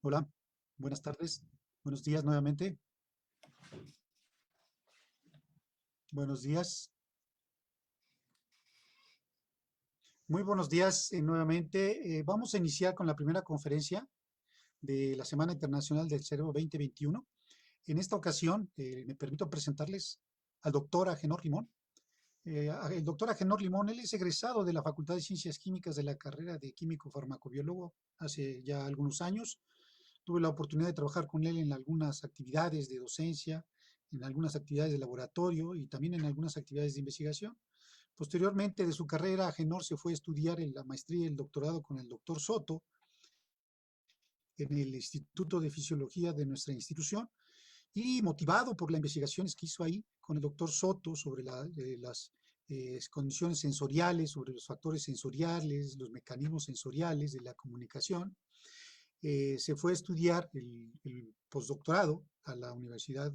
Hola, buenas tardes, buenos días nuevamente. Buenos días, muy buenos días nuevamente. Vamos a iniciar con la primera conferencia de la Semana Internacional del Cerebro 2021. En esta ocasión me permito presentarles al doctor Agenor Limón. El doctor Agenor Limón, él es egresado de la Facultad de Ciencias Químicas de la carrera de Químico Farmacobiólogo hace ya algunos años. Tuve la oportunidad de trabajar con él en algunas actividades de docencia, en algunas actividades de laboratorio y también en algunas actividades de investigación. Posteriormente de su carrera, Agenor se fue a estudiar en la maestría y el doctorado con el doctor Soto en el Instituto de Fisiología de nuestra institución y motivado por las investigaciones que hizo ahí con el doctor Soto sobre las condiciones sensoriales, sobre los factores sensoriales, los mecanismos sensoriales de la comunicación, se fue a estudiar el postdoctorado a la Universidad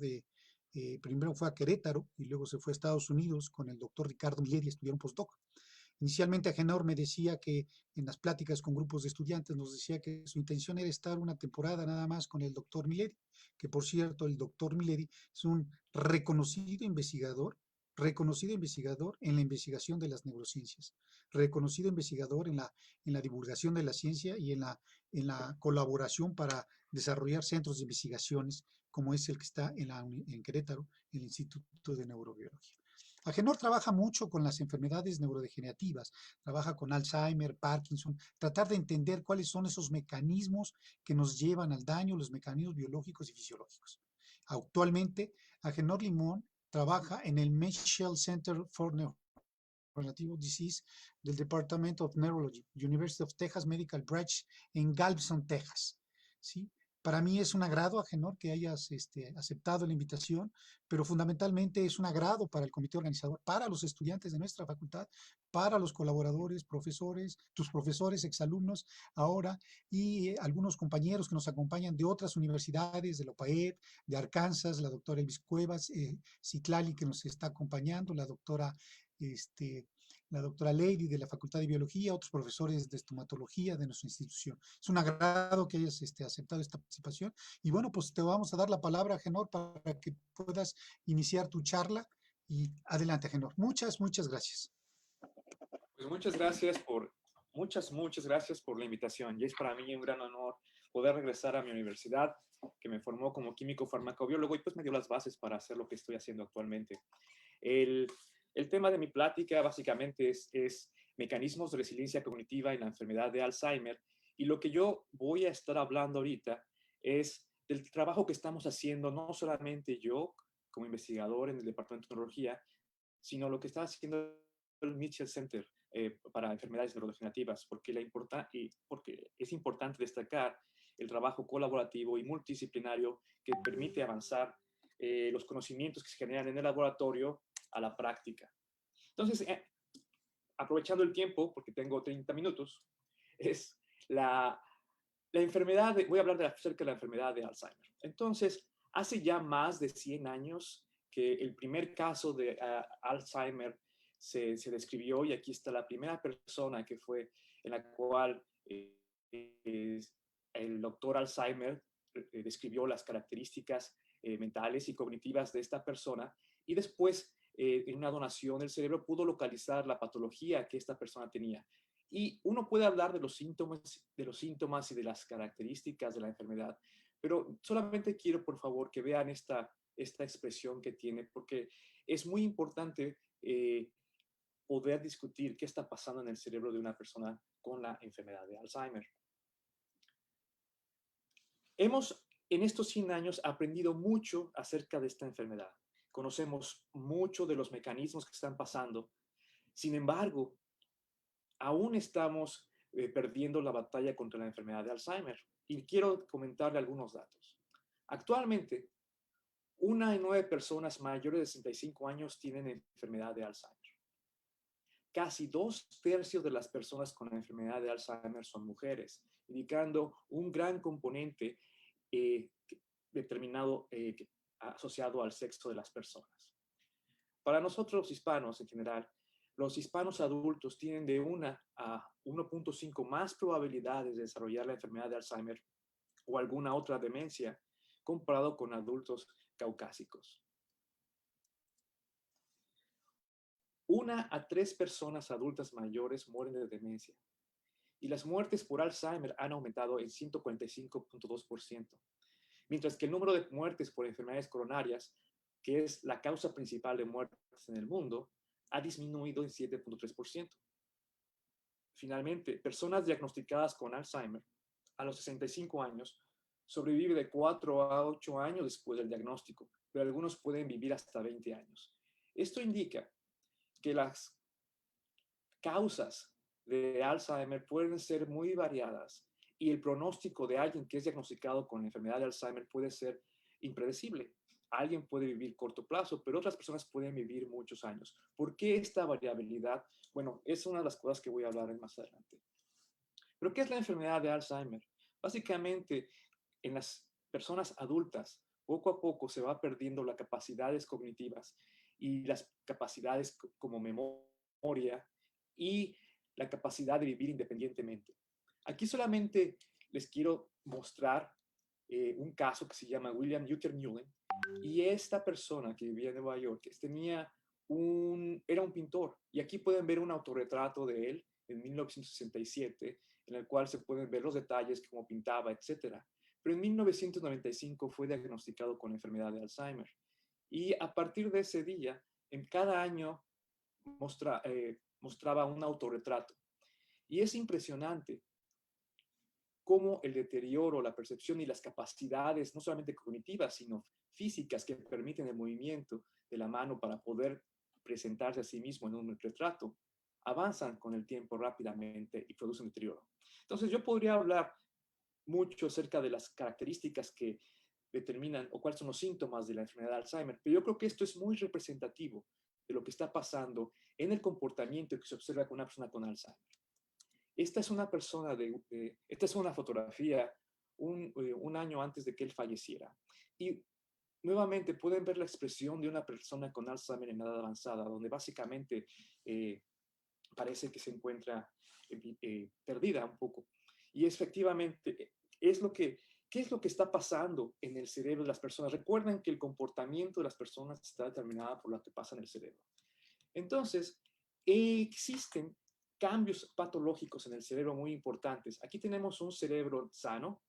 primero fue a Querétaro y luego se fue a Estados Unidos con el doctor Ricardo Milleri a estudiar un postdoc. Inicialmente Agenor me decía que en las pláticas con grupos de estudiantes nos decía que su intención era estar una temporada nada más con el doctor Milleri, que por cierto el doctor Milleri es un reconocido investigador en la investigación de las neurociencias, reconocido investigador en la divulgación de la ciencia y en la colaboración para desarrollar centros de investigaciones como es el que está en Querétaro, el Instituto de Neurobiología. Agenor trabaja mucho con las enfermedades neurodegenerativas, trabaja con Alzheimer, Parkinson, tratar de entender cuáles son esos mecanismos que nos llevan al daño, los mecanismos biológicos y fisiológicos. Actualmente, Agenor Limón trabaja en el Mitchell Center for Neurodegenerative Disease del Department of Neurology, University of Texas Medical Branch en Galveston, Texas. ¿Sí? Para mí es un agrado, Agenor, que hayas aceptado la invitación, pero fundamentalmente es un agrado para el comité organizador, para los estudiantes de nuestra facultad, para los colaboradores, profesores, tus profesores, exalumnos ahora, y algunos compañeros que nos acompañan de otras universidades, de la UPAEP, de Arkansas, la doctora Elvis Cuevas, Citlali, que nos está acompañando, este, la doctora Lady de la Facultad de Biología, otros profesores de estomatología de nuestra institución. Es un agrado que hayas aceptado esta participación. Y bueno, pues te vamos a dar la palabra, Genor, para que puedas iniciar tu charla. Y adelante, Genor. Muchas gracias. Pues muchas gracias por la invitación. Y es para mí un gran honor poder regresar a mi universidad, que me formó como químico farmacobiólogo y pues me dio las bases para hacer lo que estoy haciendo actualmente. El, el tema de mi plática básicamente es mecanismos de resiliencia cognitiva en la enfermedad de Alzheimer. Y lo que yo voy a estar hablando ahorita es del trabajo que estamos haciendo, no solamente yo como investigador en el Departamento de Tecnología, sino lo que está haciendo el Mitchell Center para enfermedades neurodegenerativas, porque es importante destacar el trabajo colaborativo y multidisciplinario que permite avanzar los conocimientos que se generan en el laboratorio a la práctica. Entonces, aprovechando el tiempo, porque tengo 30 minutos, es la enfermedad, voy a hablar acerca de la enfermedad de Alzheimer. Entonces, hace ya más de 100 años que el primer caso de Alzheimer se describió y aquí está la primera persona que fue en la cual el doctor Alzheimer describió las características mentales y cognitivas de esta persona y después en una donación del cerebro pudo localizar la patología que esta persona tenía. Y uno puede hablar de los síntomas y de las características de la enfermedad, pero solamente quiero, por favor, que vean esta expresión que tiene, porque es muy importante poder discutir qué está pasando en el cerebro de una persona con la enfermedad de Alzheimer. Hemos, en estos 100 años, aprendido mucho acerca de esta enfermedad. Conocemos mucho de los mecanismos que están pasando. Sin embargo, aún estamos perdiendo la batalla contra la enfermedad de Alzheimer. Y quiero comentarle algunos datos. Actualmente, 1 de 9 personas mayores de 65 años tienen enfermedad de Alzheimer. Casi 2/3 de las personas con la enfermedad de Alzheimer son mujeres, indicando un gran componente determinado asociado al sexo de las personas. Para nosotros los hispanos en general, los hispanos adultos tienen de 1 a 1.5 más probabilidades de desarrollar la enfermedad de Alzheimer o alguna otra demencia comparado con adultos caucásicos. 1 a 3 personas adultas mayores mueren de demencia y las muertes por Alzheimer han aumentado en 145.2%, mientras que el número de muertes por enfermedades coronarias, que es la causa principal de muertes en el mundo, ha disminuido en 7.3%. Finalmente, personas diagnosticadas con Alzheimer a los 65 años sobreviven de 4 a 8 años después del diagnóstico, pero algunos pueden vivir hasta 20 años. Esto indica que las causas de Alzheimer pueden ser muy variadas y el pronóstico de alguien que es diagnosticado con enfermedad de Alzheimer puede ser impredecible. Alguien puede vivir corto plazo, pero otras personas pueden vivir muchos años. ¿Por qué esta variabilidad? Bueno, es una de las cosas que voy a hablar más adelante. ¿Pero qué es la enfermedad de Alzheimer? Básicamente, en las personas adultas, poco a poco se va perdiendo las capacidades cognitivas y las capacidades como memoria y la capacidad de vivir independientemente. Aquí solamente les quiero mostrar un caso que se llama William Luther Mullen, y esta persona que vivía en Nueva York era un pintor, y aquí pueden ver un autorretrato de él en 1967, en el cual se pueden ver los detalles, cómo pintaba, etc. Pero en 1995 fue diagnosticado con la enfermedad de Alzheimer. Y a partir de ese día, en cada año mostraba un autorretrato. Y es impresionante cómo el deterioro, la percepción y las capacidades, no solamente cognitivas, sino físicas que permiten el movimiento de la mano para poder presentarse a sí mismo en un retrato, avanzan con el tiempo rápidamente y producen deterioro. Entonces yo podría hablar mucho acerca de las características que determinan o cuáles son los síntomas de la enfermedad de Alzheimer, pero yo creo que esto es muy representativo de lo que está pasando en el comportamiento que se observa con una persona con Alzheimer. Esta es una persona esta es una fotografía un año antes de que él falleciera. Y nuevamente pueden ver la expresión de una persona con Alzheimer en edad avanzada, donde básicamente parece que se encuentra perdida un poco. Y efectivamente, ¿qué es lo que está pasando en el cerebro de las personas? Recuerden que el comportamiento de las personas está determinado por lo que pasa en el cerebro. Entonces, existen cambios patológicos en el cerebro muy importantes. Aquí tenemos un cerebro sano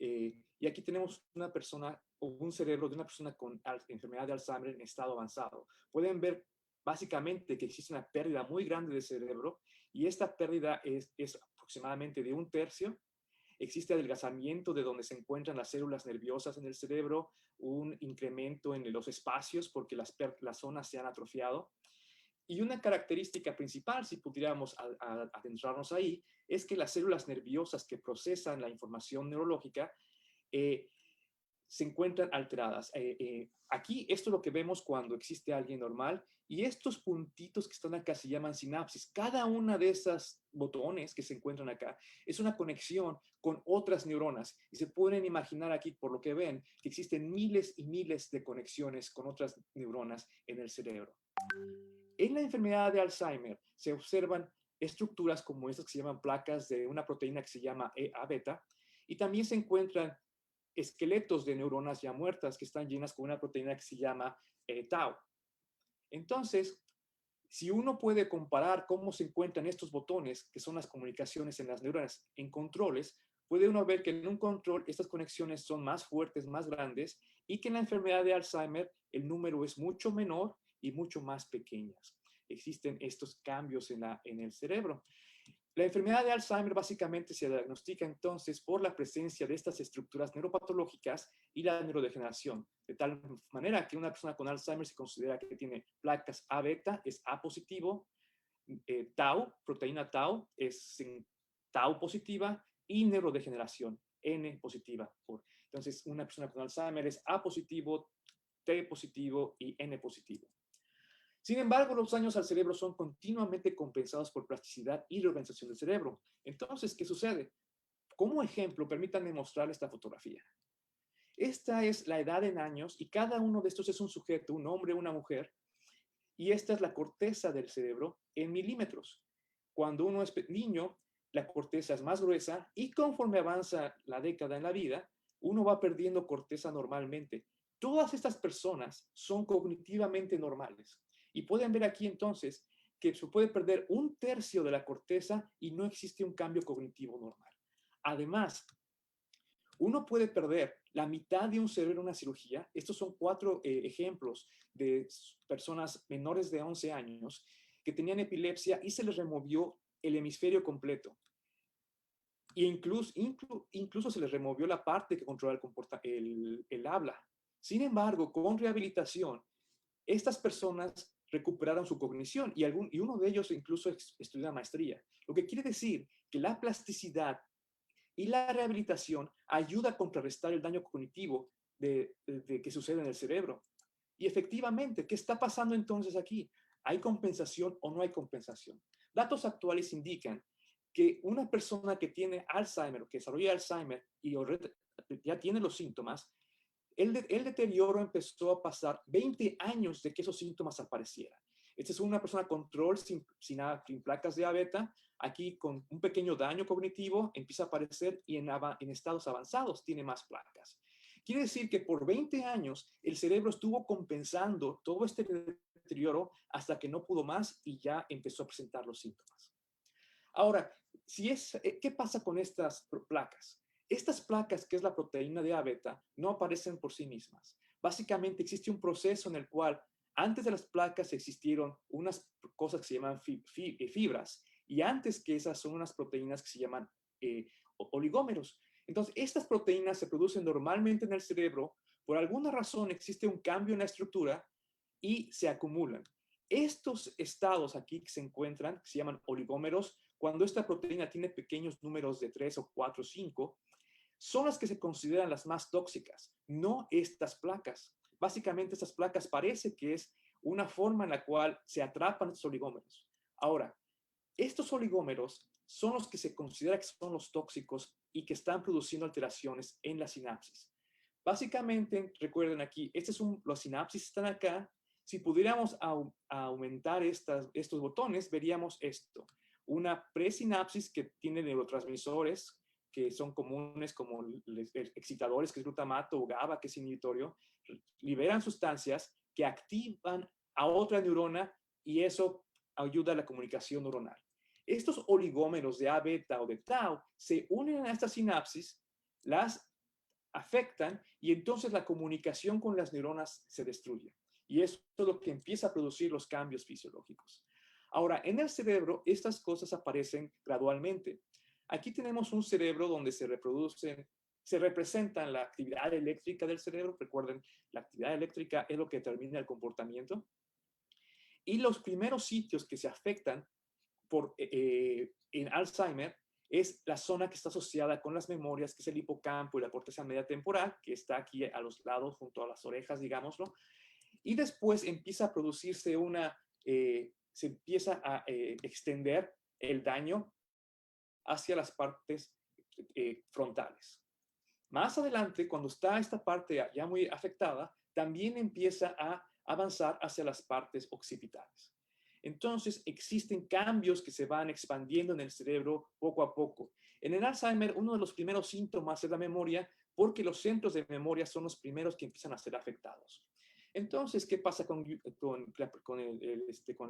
y aquí tenemos una persona o un cerebro de una persona con enfermedad de Alzheimer en estado avanzado. Pueden ver básicamente que existe una pérdida muy grande de cerebro y esta pérdida es aproximadamente de 1/3. Existe adelgazamiento de donde se encuentran las células nerviosas en el cerebro, un incremento en los espacios porque las zonas se han atrofiado. Y una característica principal, si pudiéramos adentrarnos ahí, es que las células nerviosas que procesan la información neurológica se encuentran alteradas. Aquí esto es lo que vemos cuando existe alguien normal y estos puntitos que están acá se llaman sinapsis. Cada una de esas botones que se encuentran acá es una conexión con otras neuronas y se pueden imaginar aquí, por lo que ven, que existen miles y miles de conexiones con otras neuronas en el cerebro. En la enfermedad de Alzheimer se observan estructuras como estas que se llaman placas de una proteína que se llama EA-beta y también se encuentran esqueletos de neuronas ya muertas que están llenas con una proteína que se llama tau. Entonces, si uno puede comparar cómo se encuentran estos botones, que son las comunicaciones en las neuronas, en controles, puede uno ver que en un control estas conexiones son más fuertes, más grandes, y que en la enfermedad de Alzheimer el número es mucho menor y mucho más pequeñas. Existen estos cambios en el cerebro. La enfermedad de Alzheimer básicamente se diagnostica entonces por la presencia de estas estructuras neuropatológicas y la neurodegeneración, de tal manera que una persona con Alzheimer se considera que tiene placas A-beta, es A positivo, tau, proteína tau, es tau positiva y neurodegeneración, N positiva. Entonces, una persona con Alzheimer es A positivo, T positivo y N positivo. Sin embargo, los daños al cerebro son continuamente compensados por plasticidad y reorganización del cerebro. Entonces, ¿qué sucede? Como ejemplo, permítanme mostrar esta fotografía. Esta es la edad en años y cada uno de estos es un sujeto, un hombre, una mujer, y esta es la corteza del cerebro en milímetros. Cuando uno es niño, la corteza es más gruesa y conforme avanza la década en la vida, uno va perdiendo corteza normalmente. Todas estas personas son cognitivamente normales. Y pueden ver aquí entonces que se puede perder un tercio de la corteza y no existe un cambio cognitivo normal. Además, uno puede perder la mitad de un cerebro en una cirugía. Estos son 4 ejemplos de personas menores de 11 años que tenían epilepsia y se les removió el hemisferio completo. Y incluso se les removió la parte que controla el habla. Sin embargo, con rehabilitación, estas personas recuperaron su cognición y uno de ellos incluso estudió una maestría. Lo que quiere decir que la plasticidad y la rehabilitación ayuda a contrarrestar el daño cognitivo que sucede en el cerebro. Y efectivamente, ¿qué está pasando entonces aquí? ¿Hay compensación o no hay compensación? Datos actuales indican que una persona que tiene Alzheimer o que desarrolla Alzheimer y ya tiene los síntomas, el deterioro empezó a pasar 20 años de que esos síntomas aparecieran. Esta es una persona control sin placas de A beta. Aquí con un pequeño daño cognitivo empieza a aparecer y en estados avanzados tiene más placas. Quiere decir que por 20 años el cerebro estuvo compensando todo este deterioro hasta que no pudo más y ya empezó a presentar los síntomas. Ahora, ¿qué pasa con estas placas? Estas placas, que es la proteína de A beta, no aparecen por sí mismas. Básicamente existe un proceso en el cual antes de las placas existieron unas cosas que se llaman fibras y antes que esas son unas proteínas que se llaman oligómeros. Entonces, estas proteínas se producen normalmente en el cerebro. Por alguna razón existe un cambio en la estructura y se acumulan. Estos estados aquí que se encuentran, que se llaman oligómeros, cuando esta proteína tiene pequeños números de 3 o 4 o 5, son las que se consideran las más tóxicas, no estas placas. Básicamente estas placas parece que es una forma en la cual se atrapan estos oligómeros. Ahora, estos oligómeros son los que se considera que son los tóxicos y que están produciendo alteraciones en la sinapsis. Básicamente, recuerden aquí, los sinapsis están acá. Si pudiéramos aumentar estos botones, veríamos esto. Una presinapsis que tiene neurotransmisores que son comunes como excitadores, que es glutamato, o GABA, que es inhibitorio, liberan sustancias que activan a otra neurona y eso ayuda a la comunicación neuronal. Estos oligómeros de A beta o de tau se unen a esta sinapsis, las afectan y entonces la comunicación con las neuronas se destruye. Y eso es lo que empieza a producir los cambios fisiológicos. Ahora, en el cerebro, estas cosas aparecen gradualmente. Aquí tenemos un cerebro donde se representan la actividad eléctrica del cerebro. Recuerden, la actividad eléctrica es lo que determina el comportamiento. Y los primeros sitios que se afectan en Alzheimer es la zona que está asociada con las memorias, que es el hipocampo y la corteza media temporal, que está aquí a los lados, junto a las orejas, digámoslo. Y después empieza a producirse se empieza a extender el daño hacia las partes frontales. Más adelante, cuando está esta parte ya muy afectada, también empieza a avanzar hacia las partes occipitales. Entonces, existen cambios que se van expandiendo en el cerebro poco a poco. En el Alzheimer, uno de los primeros síntomas es la memoria, porque los centros de memoria son los primeros que empiezan a ser afectados. Entonces, ¿qué pasa con el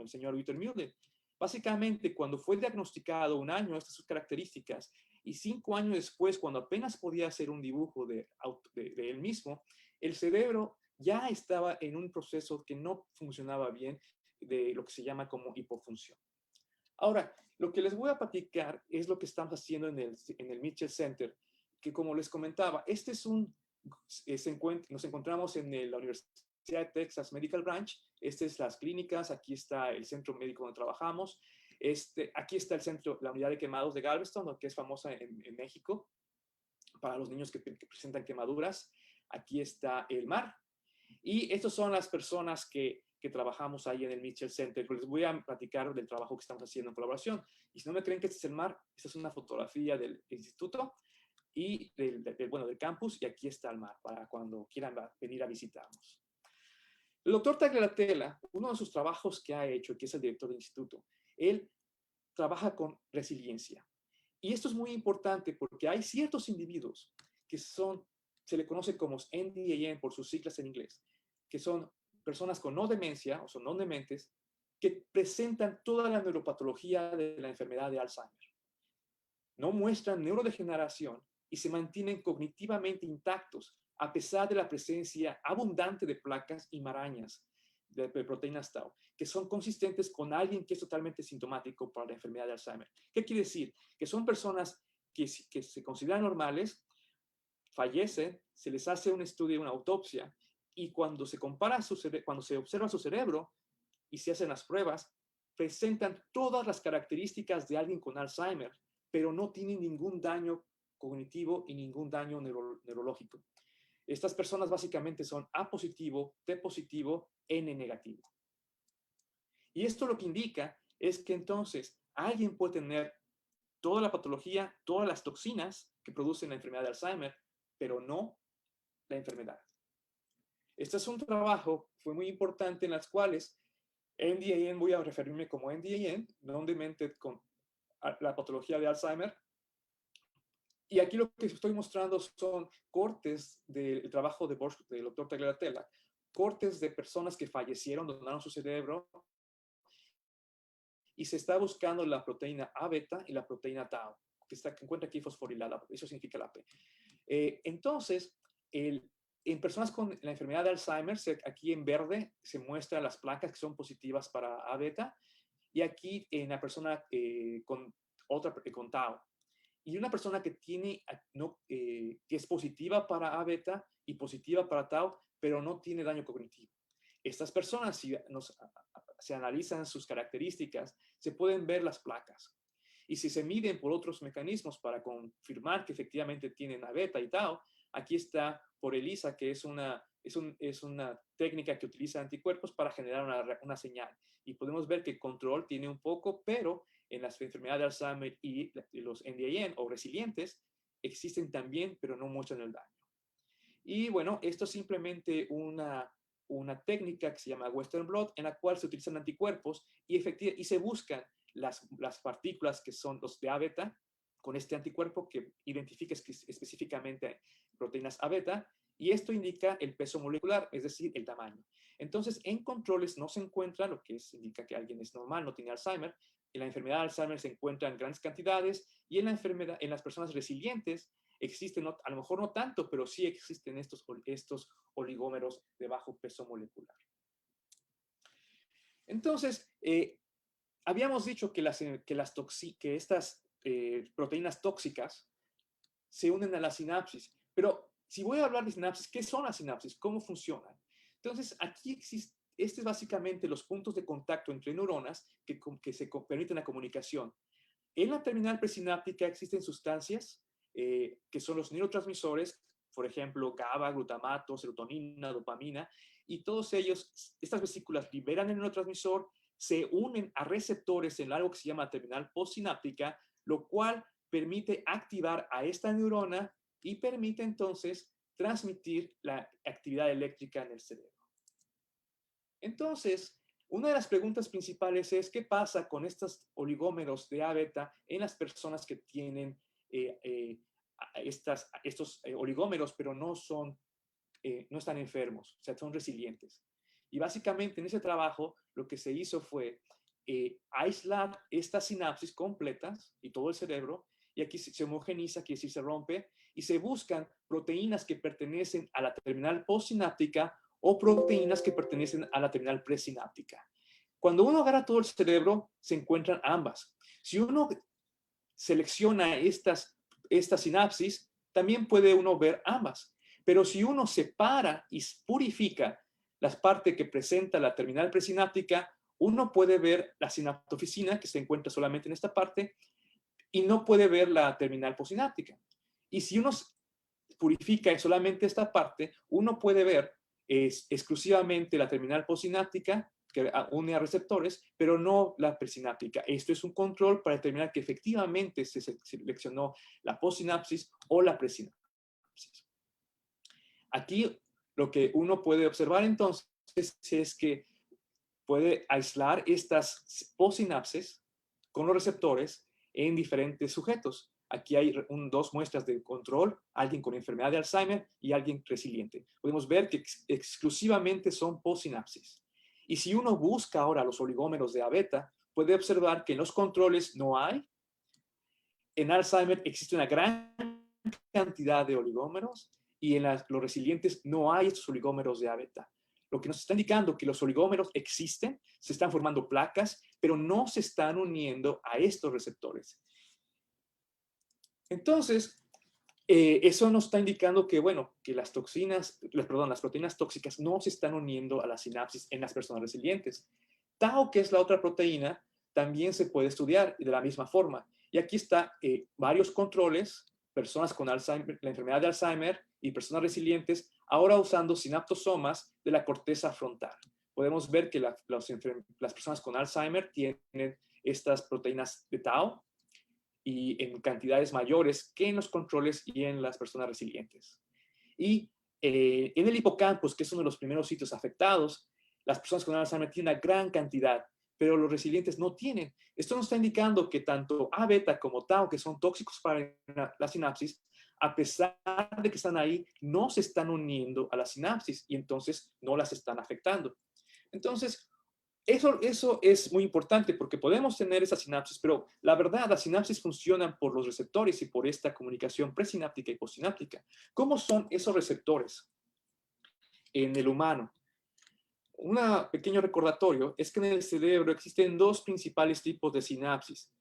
señor Müller? Básicamente, cuando fue diagnosticado un año, estas sus características, y 5 años después, cuando apenas podía hacer un dibujo de él mismo, el cerebro ya estaba en un proceso que no funcionaba bien, de lo que se llama como hipofunción. Ahora, lo que les voy a platicar es lo que estamos haciendo en el Mitchell Center, que como les comentaba, nos encontramos en la Universidad de Texas Medical Branch. Estas es las clínicas, aquí está el centro médico donde trabajamos, aquí está la unidad de quemados de Galveston, que es famosa en México, para los niños que presentan quemaduras. Aquí está el mar. Y estas son las personas que trabajamos ahí en el Mitchell Center. Les voy a platicar del trabajo que estamos haciendo en colaboración. Y si no me creen que este es el mar, esta es una fotografía del instituto y del campus, y aquí está el mar para cuando quieran venir a visitarnos. El doctor Tagliatella, uno de sus trabajos que ha hecho, que es el director del instituto, él trabaja con resiliencia. Y esto es muy importante porque hay ciertos individuos que se le conoce como NDAN por sus siglas en inglés, que son personas con no demencia o son no dementes, que presentan toda la neuropatología de la enfermedad de Alzheimer. No muestran neurodegeneración y se mantienen cognitivamente intactos a pesar de la presencia abundante de placas y marañas de proteínas tau, que son consistentes con alguien que es totalmente sintomático para la enfermedad de Alzheimer. ¿Qué quiere decir? Que son personas que se consideran normales, fallecen, se les hace un estudio, una autopsia, y cuando se cuando se observa su cerebro y se hacen las pruebas, presentan todas las características de alguien con Alzheimer, pero no tienen ningún daño cognitivo y ningún daño neurológico. Estas personas básicamente son A positivo, T positivo, N negativo. Y esto lo que indica es que entonces alguien puede tener toda la patología, todas las toxinas que producen la enfermedad de Alzheimer, pero no la enfermedad. Este es un trabajo, fue muy importante, en las cuales NDAN, voy a referirme como NDAN, Non-Demented con la patología de Alzheimer. Y aquí lo que estoy mostrando son cortes del trabajo del doctor Tagliatella, cortes de personas que fallecieron, donaron su cerebro, y se está buscando la proteína A beta y la proteína tau, que encuentra aquí fosforilada, eso significa la P. Entonces, en personas con la enfermedad de Alzheimer, aquí en verde se muestran las placas que son positivas para A beta, y aquí en la persona con tau. Y una persona que que es positiva para A beta y positiva para tau, pero no tiene daño cognitivo. Estas personas, si se analizan sus características, se pueden ver las placas. Y si se miden por otros mecanismos para confirmar que efectivamente tienen A beta y tau, aquí está por ELISA, que es una técnica que utiliza anticuerpos para generar una señal. Y podemos ver que el control tiene un poco, pero en las enfermedades de Alzheimer y los NDAN o resilientes existen también, pero no muestran el daño. Y bueno, esto es simplemente una técnica que se llama Western blot, en la cual se utilizan anticuerpos y se buscan las partículas que son los de A beta con este anticuerpo que identifica específicamente proteínas A beta, y esto indica el peso molecular, es decir, el tamaño. Entonces, en controles no se encuentra, lo que indica que alguien es normal, no tiene Alzheimer. En la enfermedad de Alzheimer se encuentra en grandes cantidades, y en las personas resilientes existen, a lo mejor no tanto, pero sí existen estos oligómeros de bajo peso molecular. Entonces, habíamos dicho que estas proteínas tóxicas se unen a la sinapsis, pero si voy a hablar de sinapsis, ¿qué son las sinapsis? ¿Cómo funcionan? Entonces, aquí es básicamente los puntos de contacto entre neuronas que se permiten la comunicación. En la terminal presináptica existen sustancias que son los neurotransmisores, por ejemplo, GABA, glutamato, serotonina, dopamina, y todos ellos, estas vesículas liberan el neurotransmisor, se unen a receptores en algo que se llama terminal postsináptica, lo cual permite activar a esta neurona y permite entonces transmitir la actividad eléctrica en el cerebro. Entonces, una de las preguntas principales es, ¿qué pasa con estos oligómeros de A beta en las personas que tienen estos oligómeros, pero no están enfermos, o sea, son resilientes? Y básicamente en ese trabajo lo que se hizo fue aislar estas sinapsis completas y todo el cerebro, y aquí se homogeniza, quiere decir se rompe, y se buscan proteínas que pertenecen a la terminal postsináptica o proteínas que pertenecen a la terminal presináptica. Cuando uno agarra todo el cerebro, se encuentran ambas. Si uno selecciona estas sinapsis, también puede uno ver ambas. Pero si uno separa y purifica las partes que presenta la terminal presináptica, uno puede ver la sinaptofisina, que se encuentra solamente en esta parte, y no puede ver la terminal postsináptica. Y si uno purifica solamente esta parte, uno puede ver exclusivamente la terminal postsináptica, que une a receptores, pero no la presináptica. Esto es un control para determinar que efectivamente se seleccionó la postsinapsis o la presinapsis. Aquí lo que uno puede observar entonces es que puede aislar estas postsinapsis con los receptores en diferentes sujetos. Aquí hay dos muestras de control, alguien con enfermedad de Alzheimer y alguien resiliente. Podemos ver que exclusivamente son postsinapsis. Y si uno busca ahora los oligómeros de A-beta, puede observar que en los controles no hay. En Alzheimer existe una gran cantidad de oligómeros y en los resilientes no hay estos oligómeros de A-beta. Lo que nos está indicando que los oligómeros existen, se están formando placas, pero no se están uniendo a estos receptores. Entonces, eso nos está indicando que, bueno, que las proteínas tóxicas no se están uniendo a la sinapsis en las personas resilientes. Tau, que es la otra proteína, también se puede estudiar de la misma forma. Y aquí está varios controles, personas con Alzheimer, la enfermedad de Alzheimer y personas resilientes, ahora usando sinaptosomas de la corteza frontal. Podemos ver que las personas con Alzheimer tienen estas proteínas de Tau, y en cantidades mayores que en los controles y en las personas resilientes. Y en el hipocampus, que es uno de los primeros sitios afectados, las personas con Alzheimer tienen una gran cantidad, pero los resilientes no tienen. Esto nos está indicando que tanto A-beta como Tau, que son tóxicos para la sinapsis, a pesar de que están ahí, no se están uniendo a la sinapsis y entonces no las están afectando. Entonces, eso es muy importante porque podemos tener esa sinapsis, pero la verdad, las sinapsis funcionan por los receptores y por esta comunicación presináptica y postsináptica. ¿Cómo son esos receptores en el humano? Un pequeño recordatorio es que en el cerebro existen dos principales tipos de sinapsis.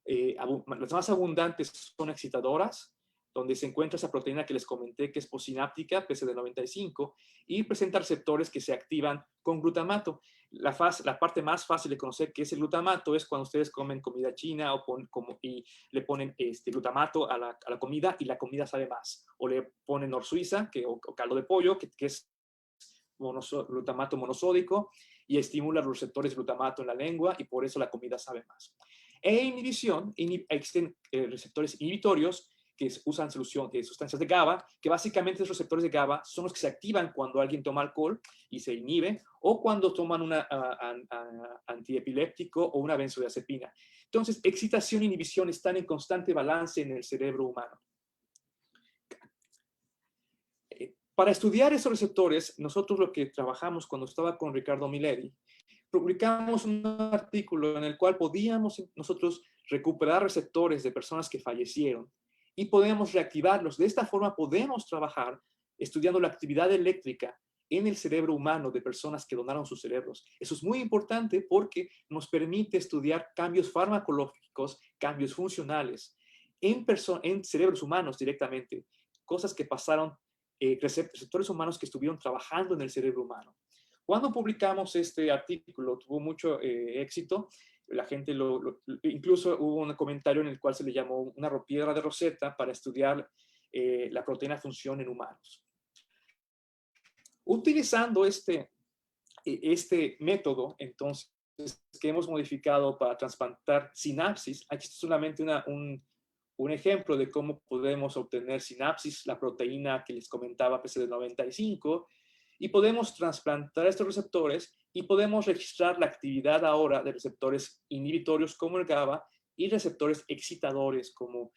Las más abundantes son excitadoras, donde se encuentra esa proteína que les comenté que es postsináptica, PSD95, y presenta receptores que se activan con glutamato. La parte más fácil de conocer que es el glutamato es cuando ustedes comen comida china y le ponen glutamato a la comida y la comida sabe más. O le ponen nor suiza o caldo de pollo, que es glutamato monosódico, y estimula los receptores de glutamato en la lengua y por eso la comida sabe más. Inhibición, existen receptores inhibitorios que usan sustancias de GABA, que básicamente los receptores de GABA son los que se activan cuando alguien toma alcohol y se inhibe, o cuando toman un antiepiléptico o una benzodiazepina. Entonces, excitación e inhibición están en constante balance en el cerebro humano. Para estudiar esos receptores, nosotros lo que trabajamos cuando estaba con Ricardo Milleri, publicamos un artículo en el cual podíamos nosotros recuperar receptores de personas que fallecieron y podemos reactivarlos. De esta forma podemos trabajar estudiando la actividad eléctrica en el cerebro humano de personas que donaron sus cerebros. Eso es muy importante porque nos permite estudiar cambios farmacológicos, cambios funcionales en cerebros humanos directamente, cosas que pasaron, receptores humanos que estuvieron trabajando en el cerebro humano. Cuando publicamos este artículo, tuvo mucho éxito. La gente incluso hubo un comentario en el cual se le llamó una piedra de Rosetta para estudiar la proteína función en humanos. Utilizando este método, entonces, que hemos modificado para trasplantar sinapsis, aquí es solamente un ejemplo de cómo podemos obtener sinapsis, la proteína que les comentaba, PSD95, y podemos trasplantar estos receptores y podemos registrar la actividad ahora de receptores inhibitorios como el GABA y receptores excitadores como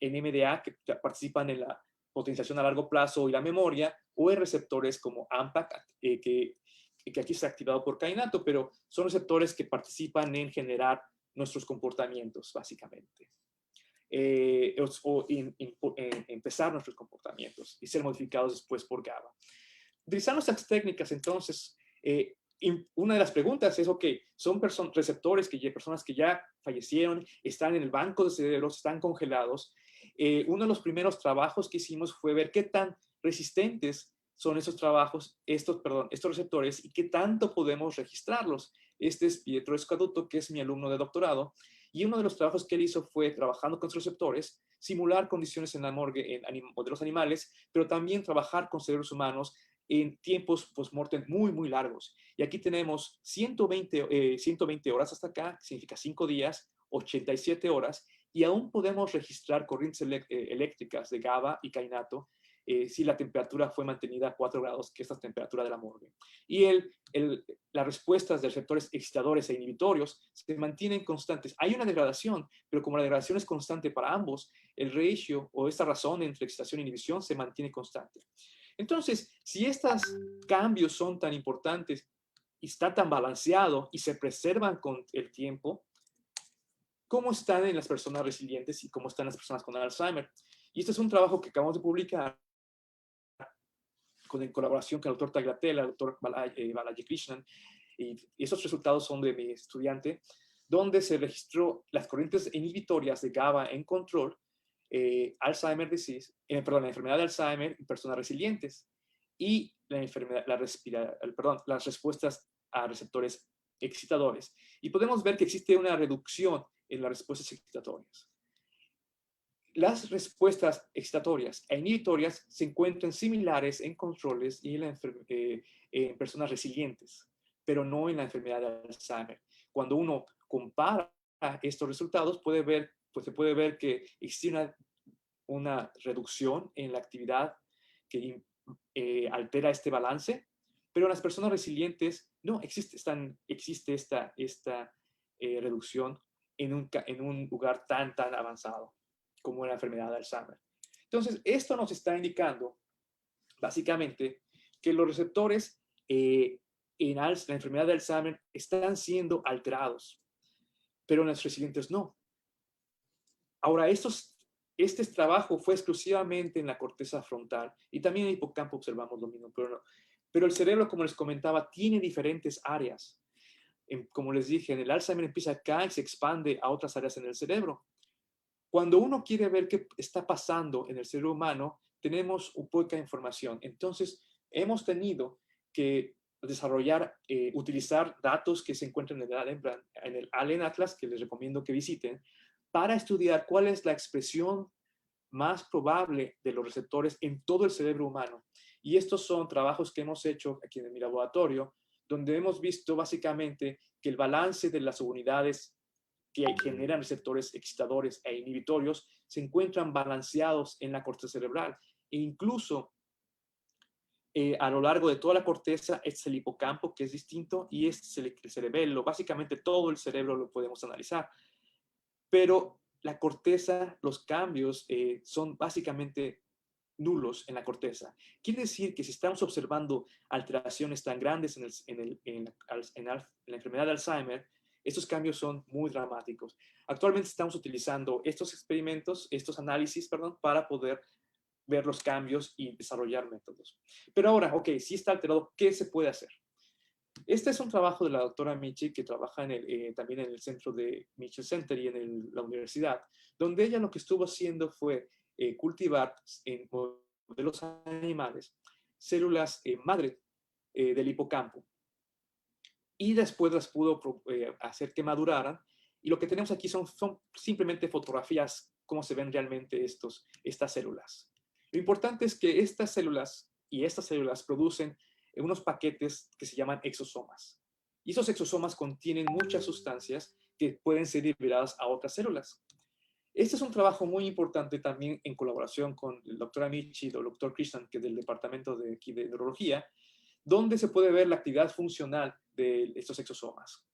NMDA, que participan en la potenciación a largo plazo y la memoria, o en receptores como AMPA, que aquí está activado por kainato, pero son receptores que participan en generar nuestros comportamientos, básicamente. Empezar nuestros comportamientos y ser modificados después por GABA. Utilizando estas técnicas, entonces, una de las preguntas es, ok, son receptores personas que ya fallecieron, están en el banco de cerebros, están congelados. Uno de los primeros trabajos que hicimos fue ver qué tan resistentes son estos receptores y qué tanto podemos registrarlos. Este es Pietro Escaduto, que es mi alumno de doctorado, y uno de los trabajos que él hizo fue, trabajando con estos receptores, simular condiciones en la morgue en modelos animales, pero también trabajar con cerebros humanos en tiempos post-mortem muy, muy largos. Y aquí tenemos 120 horas hasta acá, que significa 5 días, 87 horas, y aún podemos registrar corrientes eléctricas de GABA y kainato si la temperatura fue mantenida a 4 grados, que es la temperatura de la morgue. Y las respuestas de receptores excitadores e inhibitorios se mantienen constantes. Hay una degradación, pero como la degradación es constante para ambos, el ratio o esta razón entre excitación e inhibición se mantiene constante. Entonces, si estos cambios son tan importantes y está tan balanceado y se preservan con el tiempo, ¿cómo están en las personas resilientes y cómo están las personas con Alzheimer? Y este es un trabajo que acabamos de publicar en colaboración con el doctor Taglatela, el doctor Balaji Krishnan, y esos resultados son de mi estudiante, donde se registró las corrientes inhibitorias de GABA en control, Alzheimer disease, perdón, la enfermedad de Alzheimer en personas resilientes y las respuestas a receptores excitadores. Y podemos ver que existe una reducción en las respuestas excitatorias. Las respuestas excitatorias e inhibitorias se encuentran similares en controles y en personas resilientes, pero no en la enfermedad de Alzheimer. Cuando uno compara estos resultados, se puede ver que existe una reducción en la actividad que altera este balance, pero en las personas resilientes no existe esta reducción en un lugar tan avanzado como la enfermedad de Alzheimer. Entonces, esto nos está indicando, básicamente, que los receptores en la enfermedad de Alzheimer están siendo alterados, pero en los resilientes no. Ahora, este trabajo fue exclusivamente en la corteza frontal y también en el hipocampo observamos lo mismo, pero el cerebro, como les comentaba, tiene diferentes áreas. Como les dije, en el Alzheimer empieza acá y se expande a otras áreas en el cerebro. Cuando uno quiere ver qué está pasando en el cerebro humano, tenemos poca información. Entonces, hemos tenido que utilizar datos que se encuentran en el Allen Atlas, que les recomiendo que visiten, para estudiar cuál es la expresión más probable de los receptores en todo el cerebro humano. Y estos son trabajos que hemos hecho aquí en mi laboratorio, donde hemos visto básicamente que el balance de las unidades que generan receptores excitadores e inhibitorios se encuentran balanceados en la corteza cerebral. E incluso a lo largo de toda la corteza es el hipocampo, que es distinto, y es el cerebelo. Básicamente todo el cerebro lo podemos analizar. Pero la corteza, los cambios son básicamente nulos en la corteza. Quiere decir que si estamos observando alteraciones tan grandes en la enfermedad de Alzheimer, estos cambios son muy dramáticos. Actualmente estamos utilizando estos análisis, para poder ver los cambios y desarrollar métodos. Pero ahora, ok, si está alterado, ¿qué se puede hacer? Este es un trabajo de la doctora Michi, que trabaja también en el centro de Mitchell Center y en la universidad, donde ella lo que estuvo haciendo fue cultivar en modelos animales células madre del hipocampo. Y después las pudo hacer que maduraran. Y lo que tenemos aquí son simplemente fotografías, cómo se ven realmente estas células. Lo importante es que estas células producen unos paquetes que se llaman exosomas. Y esos exosomas contienen muchas sustancias que pueden ser liberadas a otras células. Este es un trabajo muy importante también en colaboración con el doctor Amici y el doctor Krishnan, que es del departamento de neurología, donde se puede ver la actividad funcional de estos exosomas.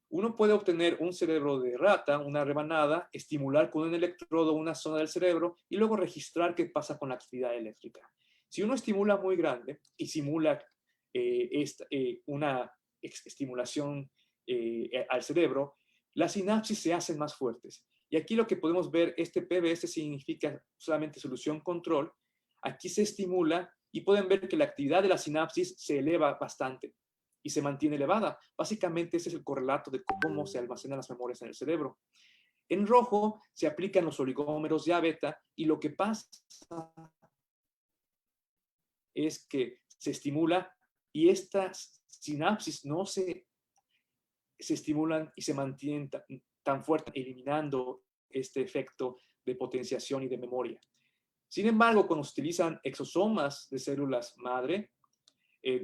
Uno puede obtener un cerebro de rata, una rebanada, estimular con un electrodo una zona del cerebro y luego registrar qué pasa con la actividad eléctrica. Si uno estimula muy grande y simula una estimulación al cerebro, las sinapsis se hacen más fuertes. Y aquí lo que podemos ver, este PBS significa solamente solución control. Aquí se estimula y pueden ver que la actividad de la sinapsis se eleva bastante y se mantiene elevada. Básicamente ese es el correlato de cómo se almacenan las memorias en el cerebro. En rojo se aplican los oligómeros de A beta y lo que pasa es que se estimula y estas sinapsis no se estimulan y se mantienen tan fuertes, eliminando este efecto de potenciación y de memoria. Sin embargo, cuando se utilizan exosomas de células madre,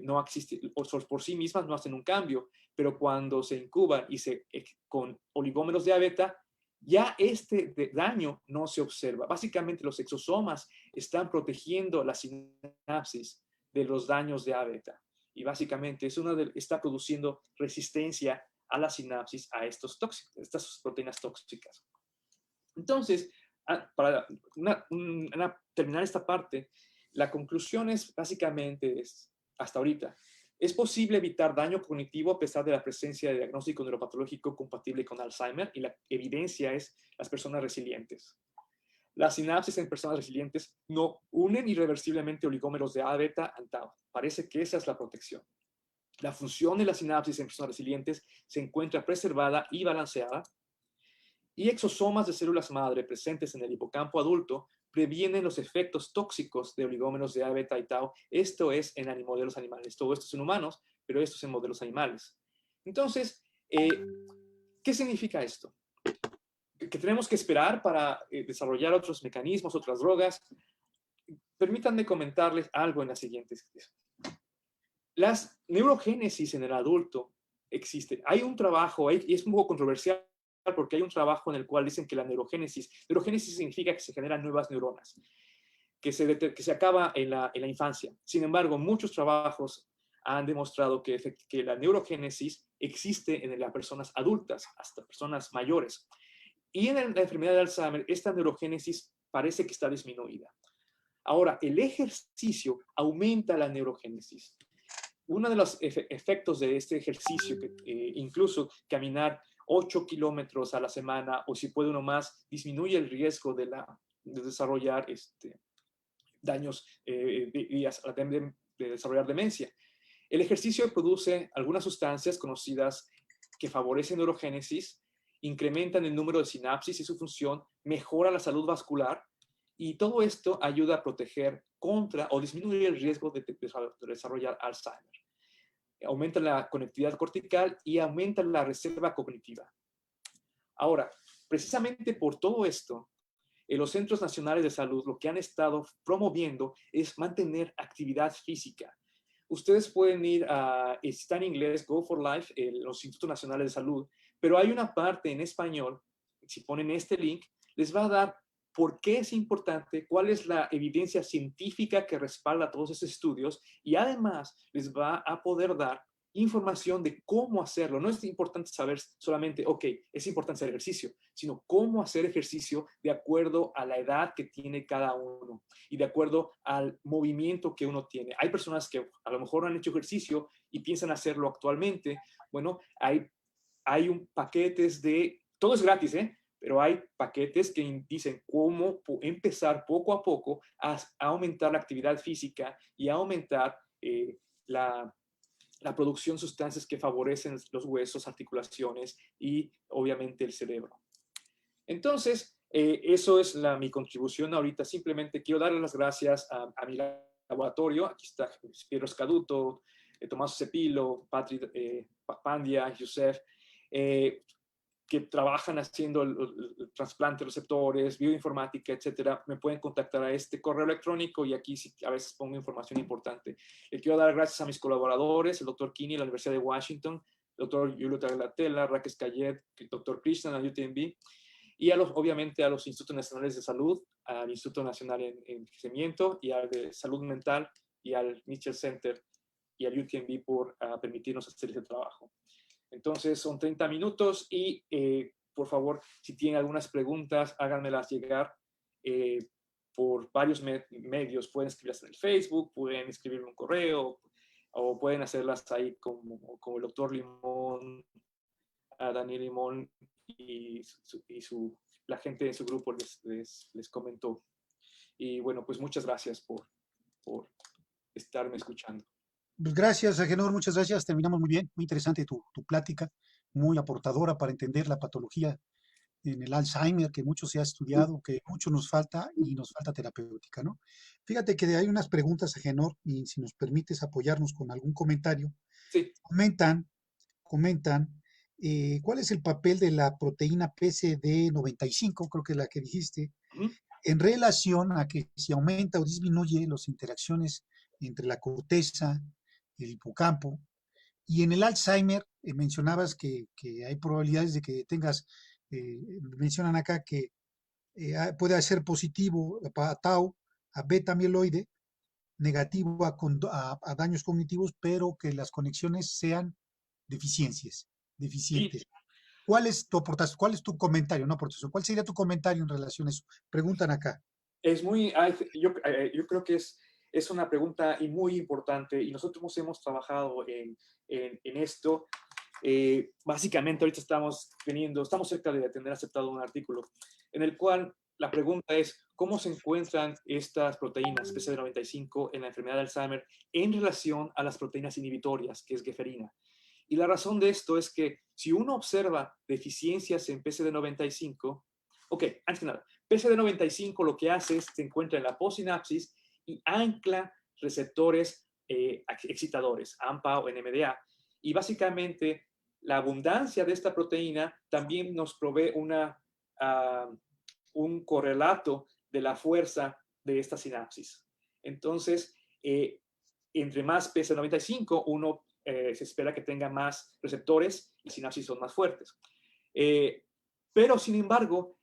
no existe, por sí mismas no hacen un cambio, pero cuando se incuban con oligómeros de A beta, ya este daño no se observa. Básicamente los exosomas están protegiendo la sinapsis de los daños de A beta. Y básicamente está produciendo resistencia a la sinapsis a estas proteínas tóxicas. Entonces, para terminar esta parte, la conclusión es básicamente, hasta ahorita, es posible evitar daño cognitivo a pesar de la presencia de diagnóstico neuropatológico compatible con Alzheimer, y la evidencia es las personas resilientes. Las sinapsis en personas resilientes no unen irreversiblemente oligómeros de A beta a tau. Parece que esa es la protección. La función de la sinapsis en personas resilientes se encuentra preservada y balanceada, y exosomas de células madre presentes en el hipocampo adulto previenen los efectos tóxicos de oligómeros de A, beta y tau. Esto es en modelos animales. Todo esto es en humanos, pero esto es en modelos animales. Entonces, ¿qué significa esto? Que tenemos que esperar para desarrollar otros mecanismos, otras drogas. Permítanme comentarles algo en las siguientes. Las neurogénesis en el adulto existe. Hay un trabajo, y es un poco controversial, porque hay un trabajo en el cual dicen que la neurogénesis significa que se generan nuevas neuronas, que se acaba en la infancia. Sin embargo, muchos trabajos han demostrado que la neurogénesis existe en las personas adultas, hasta personas mayores. Y en la enfermedad de Alzheimer, esta neurogénesis parece que está disminuida. Ahora, el ejercicio aumenta la neurogénesis. Uno de los efectos de este ejercicio, incluso caminar 8 kilómetros a la semana, o si puede uno más, disminuye el riesgo de desarrollar daños, de desarrollar demencia. El ejercicio produce algunas sustancias conocidas que favorecen neurogénesis, incrementan el número de sinapsis y su función, mejora la salud vascular, y todo esto ayuda a proteger contra o disminuir el riesgo de desarrollar Alzheimer. Aumenta la conectividad cortical y aumenta la reserva cognitiva. Ahora, precisamente por todo esto, los Centros Nacionales de Salud lo que han estado promoviendo es mantener actividad física. Ustedes pueden ir está en inglés, Go for Life, los Institutos Nacionales de Salud, pero hay una parte en español, si ponen este link, les va a dar por qué es importante, cuál es la evidencia científica que respalda todos esos estudios, y además les va a poder dar información de cómo hacerlo. No es importante saber solamente, ok, es importante hacer ejercicio, sino cómo hacer ejercicio de acuerdo a la edad que tiene cada uno y de acuerdo al movimiento que uno tiene. Hay personas que a lo mejor no han hecho ejercicio y piensan hacerlo actualmente. Bueno, hay paquetes todo es gratis, pero hay paquetes que dicen cómo empezar poco a poco a aumentar la actividad física y a aumentar la producción de sustancias que favorecen los huesos, articulaciones y obviamente el cerebro. Entonces, eso es mi contribución ahorita. Simplemente quiero darle las gracias a mi laboratorio. Aquí está Piero Scaduto, Tomás Cepilo, Patrick Pandia, Yusef, que trabajan haciendo el trasplante de receptores, bioinformática, etcétera. Me pueden contactar a este correo electrónico, y aquí a veces pongo información importante. Le quiero dar gracias a mis colaboradores, el doctor Kinney de la Universidad de Washington, el doctor Julio Tagliatella, Rakesh Kayed, el doctor Krishnan, a UTMB, y obviamente a los Institutos Nacionales de Salud, al Instituto Nacional en Envejecimiento, y al de Salud Mental, y al Mitchell Center, y al UTMB por permitirnos hacer este trabajo. Entonces son 30 minutos y por favor, si tienen algunas preguntas, háganmelas llegar por varios medios. Pueden escribirlas en el Facebook, pueden escribirme un correo, o pueden hacerlas ahí como el doctor Limón, a Daniel Limón y la gente de su grupo les comentó. Y bueno, pues muchas gracias por estarme escuchando. Pues gracias, Agenor, muchas gracias. Terminamos muy bien, muy interesante tu plática, muy aportadora para entender la patología en el Alzheimer, que mucho se ha estudiado, que mucho nos falta y nos falta terapéutica, ¿no? Fíjate que hay unas preguntas, Agenor, y si nos permites apoyarnos con algún comentario, Sí. comentan cuál es el papel de la proteína PCD95, creo que es la que dijiste, en relación a que si aumenta o disminuye las interacciones entre la corteza, el hipocampo, y en el Alzheimer mencionabas que hay probabilidades de que tengas mencionan acá que puede ser positivo a tau, a beta amiloide, negativo a daños cognitivos, pero que las conexiones sean Sí, deficientes. ¿Cuál es tu aportación? ¿Cuál es tu comentario? No aportación. ¿Cuál sería tu comentario en relación a eso? Preguntan acá. es muy, yo creo que es una pregunta y muy importante y nosotros hemos trabajado en esto. Básicamente ahorita estamos cerca de tener aceptado un artículo en el cual la pregunta es cómo se encuentran estas proteínas PC95 en la enfermedad de Alzheimer en relación a las proteínas inhibitorias, que es geferina. Y la razón de esto es que si uno observa deficiencias en PCD95, ok, antes que nada, PCD95 lo que hace es se encuentra en la postsinapsis y ancla receptores excitadores, AMPA o NMDA. Y básicamente la abundancia de esta proteína también nos provee un correlato de la fuerza de esta sinapsis. Entonces, entre más PC95, uno se espera que tenga más receptores y sinapsis son más fuertes. Pero, sin embargo,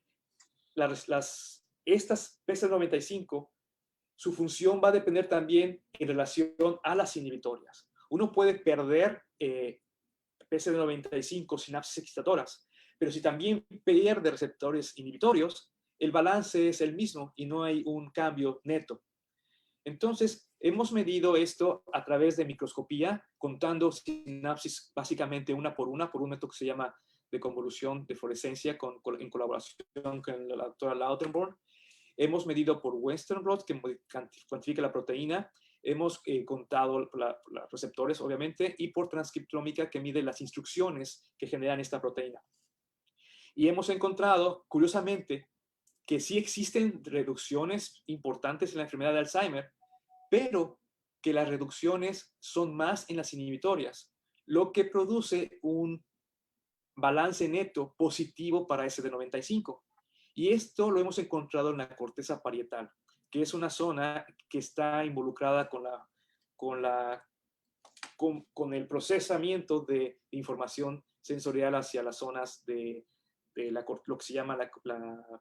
estas PC95, su función va a depender también en relación a las inhibitorias. Uno puede perder PC95 sinapsis excitadoras, pero si también pierde receptores inhibitorios, el balance es el mismo y no hay un cambio neto. Entonces, hemos medido esto a través de microscopía, contando sinapsis básicamente una por un método que se llama de convolución de fluorescencia en colaboración con la doctora Lautenborn. Hemos medido por Western blot, que cuantifica la proteína. Hemos contado los receptores, obviamente, y por transcriptómica, que mide las instrucciones que generan esta proteína. Y hemos encontrado, curiosamente, que sí existen reducciones importantes en la enfermedad de Alzheimer, pero que las reducciones son más en las inhibitorias, lo que produce un balance neto positivo para SD95. Y esto lo hemos encontrado en la corteza parietal, que es una zona que está involucrada con el procesamiento de información sensorial hacia las zonas de lo que se llama la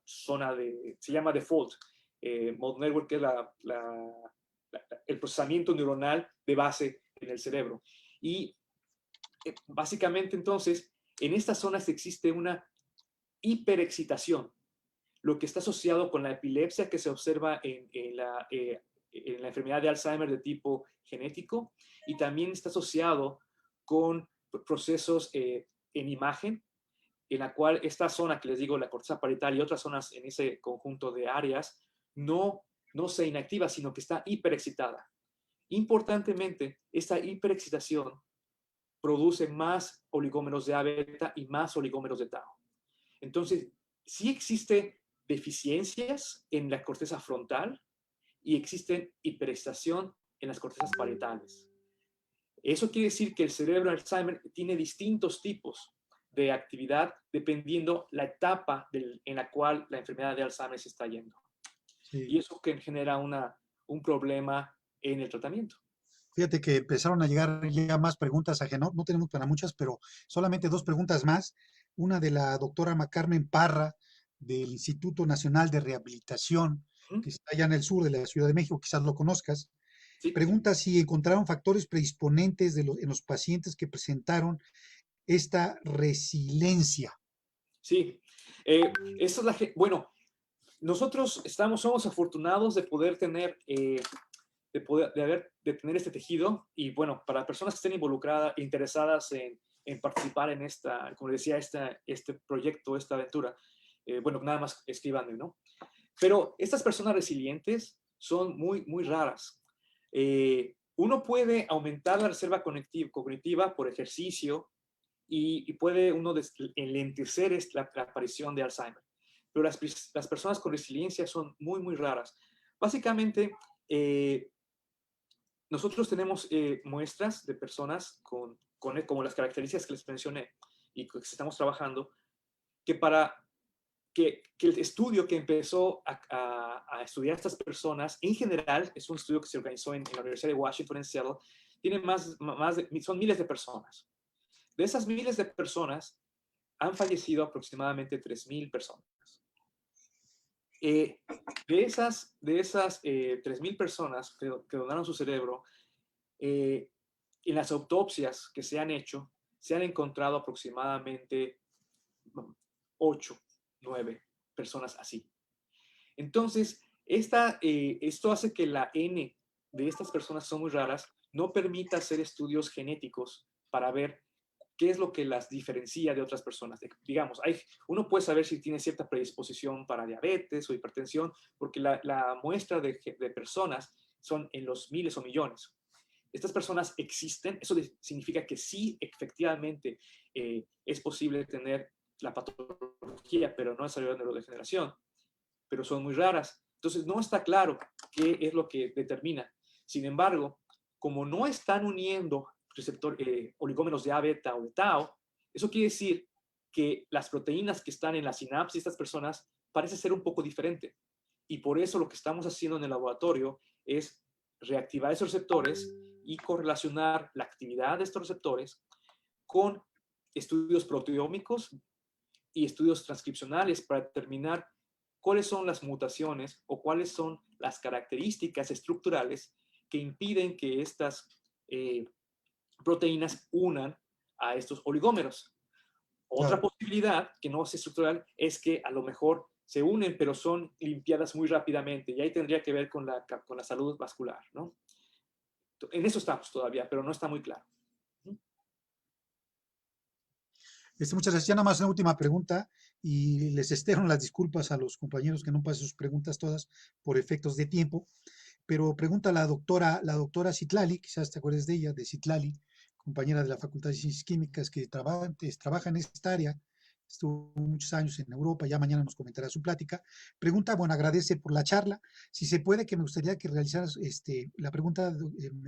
zona se llama default, mode network, que es el procesamiento neuronal de base en el cerebro. Y básicamente entonces, en estas zonas existe una hiperexcitación, lo que está asociado con la epilepsia que se observa en la enfermedad de Alzheimer de tipo genético y también está asociado con procesos en imagen, en la cual esta zona que les digo, la corteza parietal y otras zonas en ese conjunto de áreas, no se inactiva, sino que está hiperexcitada. Importantemente, esta hiperexcitación produce más oligómeros de A beta y más oligómeros de tau. Entonces, sí existe deficiencias en la corteza frontal y existen hiperexcitación en las cortezas parietales. Eso quiere decir que el cerebro Alzheimer tiene distintos tipos de actividad dependiendo la etapa en la cual la enfermedad de Alzheimer se está yendo. Sí. Y eso que genera un problema en el tratamiento. Fíjate que empezaron a llegar ya más preguntas a Genop. No tenemos para muchas, pero solamente dos preguntas más. Una de la doctora Carmen Parra, del Instituto Nacional de Rehabilitación, que está allá en el sur de la Ciudad de México, quizás lo conozcas. Sí. Pregunta si encontraron factores predisponentes en los pacientes que presentaron esta resiliencia. Sí. Eso es bueno, nosotros somos afortunados de poder tener de tener este tejido y bueno, para personas que estén involucradas, interesadas en participar en como decía, este proyecto, esta aventura, bueno, nada más escríbanme, ¿no? Pero estas personas resilientes son muy, muy raras. Uno puede aumentar la reserva cognitiva por ejercicio y puede uno enlentecer la aparición de Alzheimer. Pero las personas con resiliencia son muy, muy raras. Básicamente, nosotros tenemos muestras de personas como las características que les mencioné y que estamos trabajando, que el estudio que empezó a estudiar a estas personas, en general, es un estudio que se organizó en la Universidad de Washington en Seattle, tiene son miles de personas. De esas miles de personas, han fallecido aproximadamente 3,000 personas. De esas 3,000 personas que donaron su cerebro, en las autopsias que se han hecho, se han encontrado aproximadamente 8, 9 personas así. Entonces, esto hace que la N de estas personas son muy raras, no permita hacer estudios genéticos para ver qué es lo que las diferencia de otras personas. Digamos, uno puede saber si tiene cierta predisposición para diabetes o hipertensión, porque la muestra de personas son en los miles o millones. Estas personas existen, eso significa que sí, efectivamente, es posible tener la patología, pero no desarrollar neurodegeneración, pero son muy raras. Entonces, no está claro qué es lo que determina. Sin embargo, como no están uniendo oligómeros de A, beta o de tau, eso quiere decir que las proteínas que están en la sinapsis de estas personas parece ser un poco diferente. Y por eso lo que estamos haciendo en el laboratorio es reactivar esos receptores y correlacionar la actividad de estos receptores con estudios proteómicos y estudios transcripcionales para determinar cuáles son las mutaciones o cuáles son las características estructurales que impiden que estas proteínas unan a estos oligómeros. Otra posibilidad, que no es estructural, es que a lo mejor se unen, pero son limpiadas muy rápidamente, y ahí tendría que ver con la salud vascular, ¿no? En eso estamos todavía, pero no está muy claro. Muchas gracias. Ya nada más una última pregunta y les externo las disculpas a los compañeros que no pasen sus preguntas todas por efectos de tiempo, pero pregunta la doctora Citlali, quizás te acuerdes de ella, de Citlali, compañera de la Facultad de Ciencias Químicas que trabaja en esta área, estuvo muchos años en Europa, ya mañana nos comentará su plática. Pregunta, bueno, agradece por la charla. Si se puede, que me gustaría que realizaras la pregunta,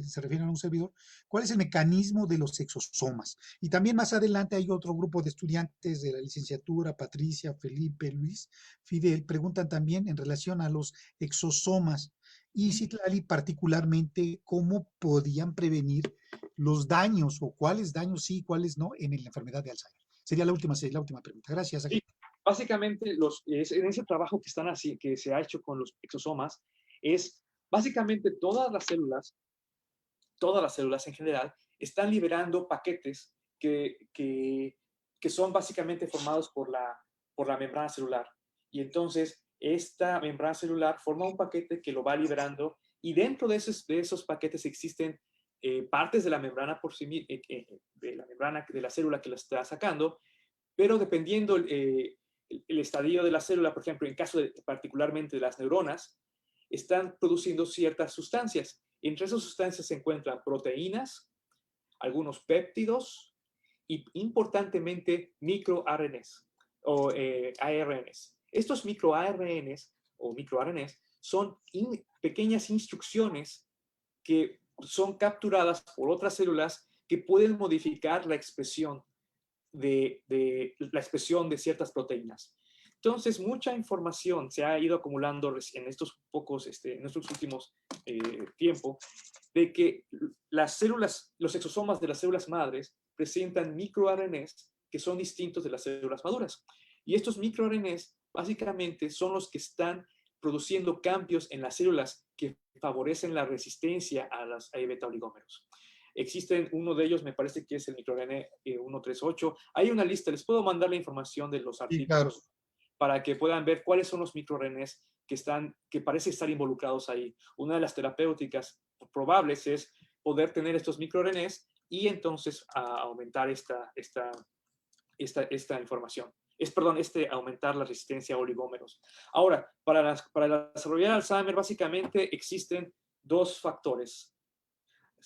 se refiere a un servidor, ¿cuál es el mecanismo de los exosomas? Y también más adelante hay otro grupo de estudiantes de la licenciatura, Patricia, Felipe, Luis, Fidel, preguntan también en relación a los exosomas y Citlali particularmente cómo podían prevenir los daños o cuáles daños sí y cuáles no en la enfermedad de Alzheimer. Sería la última pregunta. Gracias. Sí, básicamente, en ese trabajo que están así, que se ha hecho con los exosomas, es básicamente todas las células en general, están liberando paquetes que son básicamente formados por la membrana celular. Y entonces, esta membrana celular forma un paquete que lo va liberando, y dentro de esos paquetes existen partes de la membrana de la membrana de la célula que la está sacando, pero dependiendo el estadio de la célula, por ejemplo, en caso particularmente de las neuronas, están produciendo ciertas sustancias. Entre esas sustancias se encuentran proteínas, algunos péptidos y, importantemente, microRNAs o ARNs. Estos microARNs o microRNs son pequeñas instrucciones que son capturadas por otras células que pueden modificar la expresión de ciertas proteínas. Entonces, mucha información se ha ido acumulando en estos últimos tiempos, de que los exosomas de las células madres presentan microRNAs que son distintos de las células maduras. Y estos microRNAs básicamente son los que están produciendo cambios en las células que favorecen la resistencia a los beta oligómeros. Existen, uno de ellos me parece que es el microRNA 138. Hay una lista, les puedo mandar la información de los artículos, sí, claro, para que puedan ver cuáles son los microRNAs que parece estar involucrados ahí. Una de las terapéuticas probables es poder tener estos microRNAs y entonces aumentar esta información. Aumentar la resistencia a oligómeros. Ahora, para desarrollar Alzheimer, básicamente existen dos factores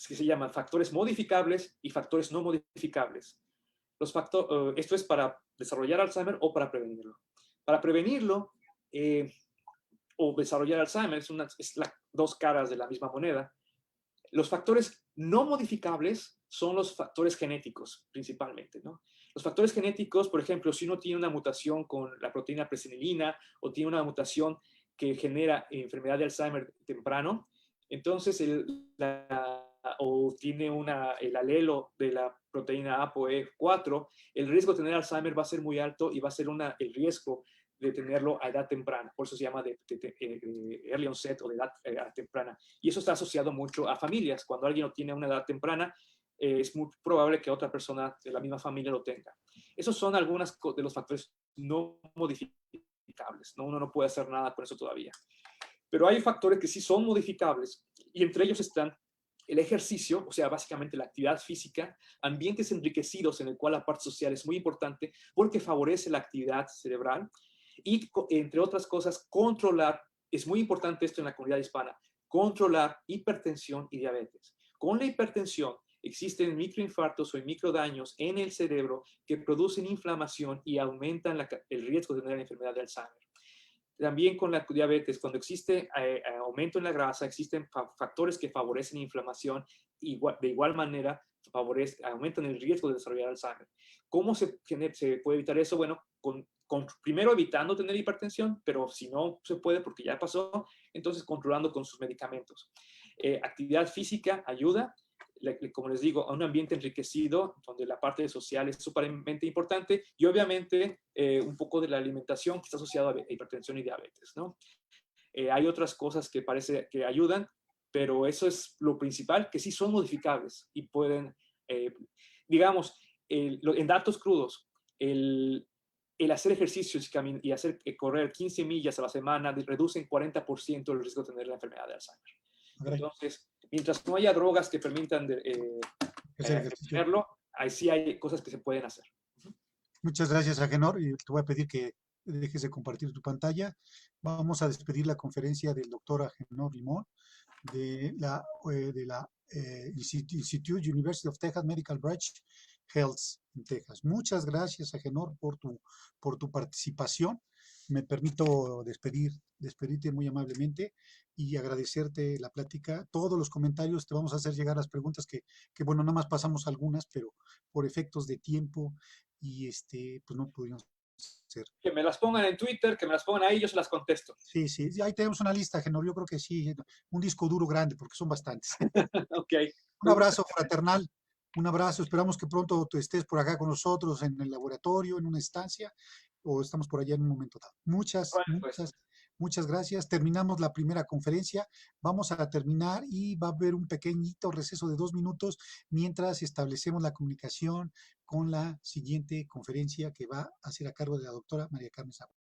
que se llaman factores modificables y factores no modificables. Esto es para desarrollar Alzheimer o para prevenirlo. Para prevenirlo o desarrollar Alzheimer es dos caras de la misma moneda. Los factores no modificables son los factores genéticos, principalmente, ¿no? Los factores genéticos, por ejemplo, si uno tiene una mutación con la proteína presenilina o tiene una mutación que genera enfermedad de Alzheimer temprano, entonces la o tiene el alelo de la proteína ApoE4, el riesgo de tener Alzheimer va a ser muy alto y va a ser el riesgo de tenerlo a edad temprana. Por eso se llama de early onset o de edad temprana. Y eso está asociado mucho a familias. Cuando alguien lo tiene a una edad temprana, es muy probable que otra persona de la misma familia lo tenga. Esos son algunos de los factores no modificables, ¿no? Uno no puede hacer nada con eso todavía. Pero hay factores que sí son modificables y entre ellos están el ejercicio, o sea, básicamente la actividad física, ambientes enriquecidos en el cual la parte social es muy importante porque favorece la actividad cerebral y, entre otras cosas, controlar, es muy importante esto en la comunidad hispana, controlar hipertensión y diabetes. Con la hipertensión existen microinfartos o microdaños en el cerebro que producen inflamación y aumentan el riesgo de tener la enfermedad de Alzheimer. También con la diabetes, cuando existe aumento en la grasa, existen factores que favorecen inflamación de igual manera aumentan el riesgo de desarrollar Alzheimer. ¿Cómo se puede evitar eso? Bueno, primero evitando tener hipertensión, pero si no se puede porque ya pasó, entonces controlando con sus medicamentos. Actividad física ayuda, como les digo, a un ambiente enriquecido donde la parte social es súpermente importante y obviamente un poco de la alimentación que está asociada a hipertensión y diabetes, ¿no? Hay otras cosas que parece que ayudan, pero eso es lo principal, que sí son modificables y pueden, digamos, en datos crudos, el hacer ejercicios y hacer correr 15 millas a la semana reduce en 40% el riesgo de tener la enfermedad de Alzheimer. Entonces, mientras no haya drogas que permitan tenerlo, ahí sí hay cosas que se pueden hacer. Muchas gracias, Agenor, y te voy a pedir que dejes de compartir tu pantalla. Vamos a despedir la conferencia del doctor Agenor Limón de la Institute University of Texas Medical Branch Health en Texas. Muchas gracias, Agenor, por tu participación. Me permito despedirte muy amablemente y agradecerte la plática. Todos los comentarios te vamos a hacer llegar las preguntas bueno, nada más pasamos algunas, pero por efectos de tiempo y pues no pudimos hacer. Que me las pongan en Twitter, que me las pongan ahí, yo se las contesto. Sí, sí, ahí tenemos una lista, Genor, yo creo que sí, un disco duro grande, porque son bastantes. Ok. Un abrazo fraternal, un abrazo, esperamos que pronto tú estés por acá con nosotros en el laboratorio, en una estancia, o estamos por allá en un momento dado. Bueno, pues. Muchas gracias. Terminamos la primera conferencia. Vamos a terminar y va a haber un pequeñito receso de 2 minutos mientras establecemos la comunicación con la siguiente conferencia que va a ser a cargo de la doctora María Carmen Sábado.